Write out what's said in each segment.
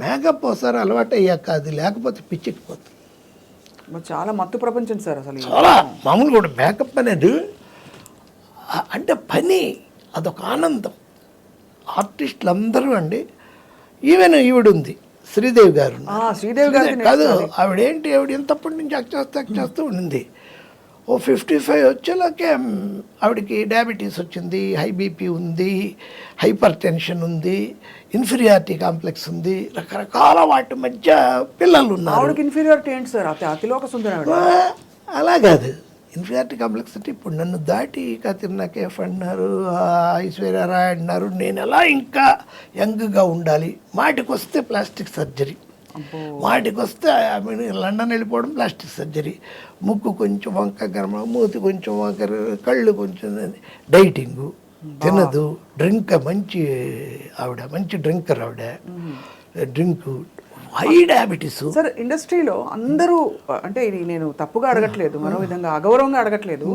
Makeup ఒకసారి అలవాటు అయ్యాక అది లేకపోతే పిచ్చెక్కిపోతుంది. చాలా మత్తు ప్రపంచం సార్ అసలు. చాలా మామూలు కూడా మేకప్ అనేది అంటే పని అదొక ఆనందం. ఆర్టిస్టులు అందరూ అండి, ఈవెన్ ఈవిడ ఉంది శ్రీదేవి గారు, శ్రీదేవి గారు కాదు ఆవిడ ఎంతప్పటి నుంచి యాక్ట్ చేస్తూ ఉండింది. ఓ 55 వచ్చేలాకే ఆవిడకి డయాబెటీస్ వచ్చింది, హై బీపీ ఉంది, హైపర్ టెన్షన్ ఉంది, ఇన్ఫీరియారిటీ కాంప్లెక్స్ ఉంది, రకరకాల వాటి మధ్య పిల్లలు ఉన్నారు. ఆవిడకి ఇన్ఫీరియారిటీ ఏంటి సార్? అతిలోక సుందరం. అలా కాదు, ఇన్ఫీరియారిటీ కాంప్లెక్స్ అంటే ఇప్పుడు నన్ను దాటి కత్రినా కైఫ్ అన్నారు, ఐశ్వర్య రాయ్ అన్నారు, నేను ఎలా ఇంకా యంగ్గా ఉండాలి. మాటికి వస్తే ప్లాస్టిక్ సర్జరీ, వాటికి వస్తే లండన్ వెళ్ళిపోవడం ప్లాస్టిక్ సర్జరీ, ముక్కు కొంచెం వంక గర్మ, మూతి కొంచెం వంక, కళ్ళు కొంచెం, డైటింగు, తినదు, డ్రింక్, మంచి డ్రింకర్ ఆవిడ, డ్రింకు, హై డయాబెటీస్. సార్ ఇండస్ట్రీలో అందరూ, అంటే ఇది నేను తప్పుగా అడగట్లేదు, మరో విధంగా అగౌరవంగా అడగట్లేదు,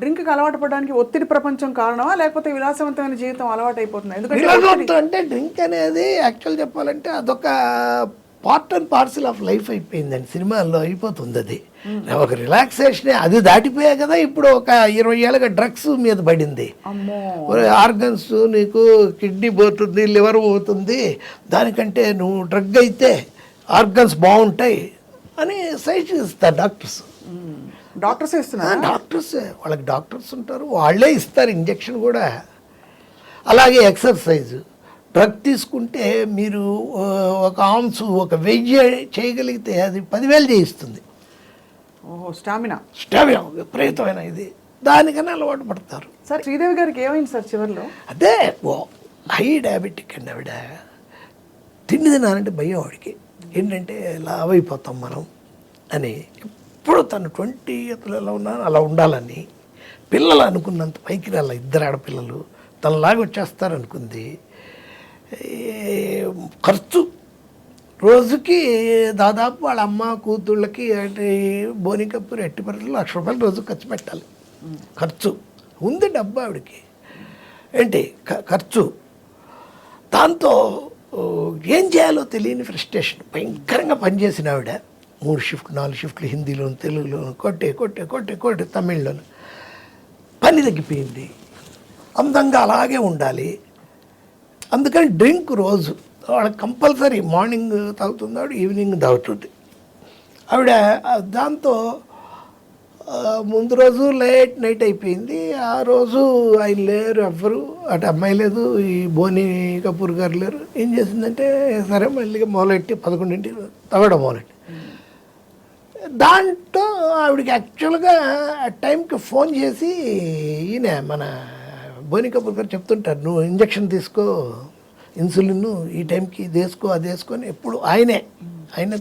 డ్రింక్కి అలవాటు పడడానికి ఒత్తిడి ప్రపంచం కారణమా, లేకపోతే విలాసవంతమైన జీవితం అలవాటు అయిపోతుంది? ఎందుకంటే అంటే డ్రింక్ అనేది యాక్చువల్ చెప్పాలంటే అదొక part and parcel of life అయిపోయిందండి. సినిమాల్లో అయిపోతుంది అది, ఒక రిలాక్సేషనే. అది దాటిపోయా కదా ఇప్పుడు ఒక 20 ఏళ్ళగా డ్రగ్స్ మీద పడింది. ఆర్గన్స్, నీకు కిడ్నీ పోతుంది, లివర్ పోతుంది, దానికంటే నువ్వు డ్రగ్ అయితే ఆర్గన్స్ బాగుంటాయి అని సజెషన్ ఇస్తారు డాక్టర్స్. డాక్టర్స్ వాళ్ళకి డాక్టర్స్ ఉంటారు, వాళ్ళే ఇస్తారు ఇంజెక్షన్ కూడా. అలాగే ఎక్సర్సైజు, డ్రగ్ తీసుకుంటే మీరు ఒక ఆన్స్, ఒక 1000 చేయగలిగితే అది 10,000 చేయిస్తుంది. స్టామినా విపరీతమైన ఇది, దానికన్నా అలవాటు పడతారు. సార్ శ్రీదేవి గారికి ఏమైంది సార్ చివరిలో? అదే హై డయాబెటిక్ అండి ఆవిడ. తిండి తినాలంటే భయం ఆవిడకి, ఏంటంటే లావ్ అయిపోతాం మనం అని. ఇప్పుడు తను 20 ఎలా ఉన్నారు అలా ఉండాలని, పిల్లలు అనుకున్నంత పైకి రాల, 2 ఆడపిల్లలు తనలాగా వచ్చేస్తారనుకుంది. ఖర్చు రోజుకి దాదాపు వాళ్ళ అమ్మ కూతుళ్ళకి అంటే బోని కపూర్ ఎట్టి పరిస్థితుల్లో ₹1,00,000 రోజు ఖర్చు పెట్టాలి. ఖర్చు ఉంది, డబ్బు ఆవిడకి ఏంటి ఖర్చు. దాంతో ఏం చేయాలో తెలియని ఫ్రస్ట్రేషన్, భయంకరంగా పనిచేసిన ఆవిడ. 3 షిఫ్ట్ 4 షిఫ్ట్లు హిందీలోను, తెలుగులోను, కొట్టే తమిళ్లోను. పని తగ్గిపోయింది, అందంగా అలాగే ఉండాలి. అందుకని డ్రింక్ రోజు వాళ్ళకి కంపల్సరీ, మార్నింగ్ తాగుతుంది ఆవిడ, ఈవినింగ్ తాగుతుంది ఆవిడ. దాంతో ముందు రోజు లేట్ నైట్ అయిపోయింది. ఆ రోజు ఆయన లేరు, ఎవ్వరు అటు అమ్మాయి లేదు, ఈ బోని కపూర్ గారు లేరు. ఏం చేసిందంటే సరే మళ్ళీ మొదలెట్టి 11ంటికి తాగడం మొదలెట్టి. దాంట్లో ఆవిడకి యాక్చువల్గా ఆ టైంకి ఫోన్ చేసి ఈయన మన బోని కపూర్ గారు చెప్తుంటారు, నువ్వు ఇంజక్షన్ తీసుకో, ఇన్సులిన్ ఈ టైంకి ఇది వేసుకో, అది వేసుకొని ఎప్పుడు ఆయనే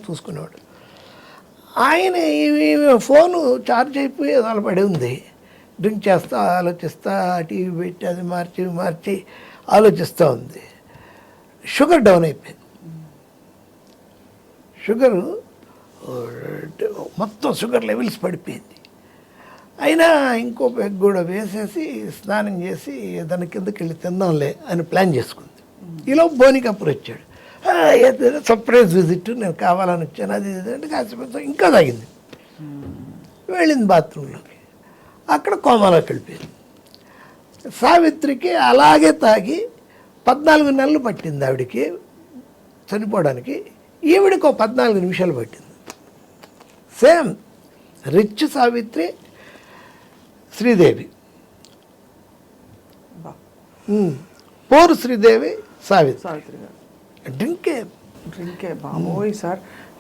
చూసుకునేవాడు. ఆయన ఈ ఫోను ఛార్జ్ అయిపోయి అలా పడి ఉంది. డ్రింక్ చేస్తా ఆలోచిస్తా, టీవీ పెట్టి అది మార్చి ఆలోచిస్తూ ఉంది. షుగర్ డౌన్ అయిపోయింది. మొత్తం షుగర్ లెవెల్స్ పడిపోయింది. అయినా ఇంకో పెగ్ కూడా వేసేసి స్నానం చేసి దాని కిందకి వెళ్ళి తిందాంలే అని ప్లాన్ చేసుకుంది. ఈలో బోని కపూర్ వచ్చాడు, సర్ప్రైజ్ విజిట్, నేను కావాలని వచ్చాను, అది అంటే కాసేపు ఇంకా తాగింది. వెళ్ళింది బాత్రూంలోకి, అక్కడ కోమాలోకి వెళ్ళిపోయింది. సావిత్రికి అలాగే తాగి 14 నెలలు పట్టింది ఆవిడికి చనిపోవడానికి. ఈవిడికి 14 నిమిషాలు పట్టింది. Same rich Savitri, Sridevi, poor Sridevi, Savitri. డ్రింకే బాబోయ్ సార్.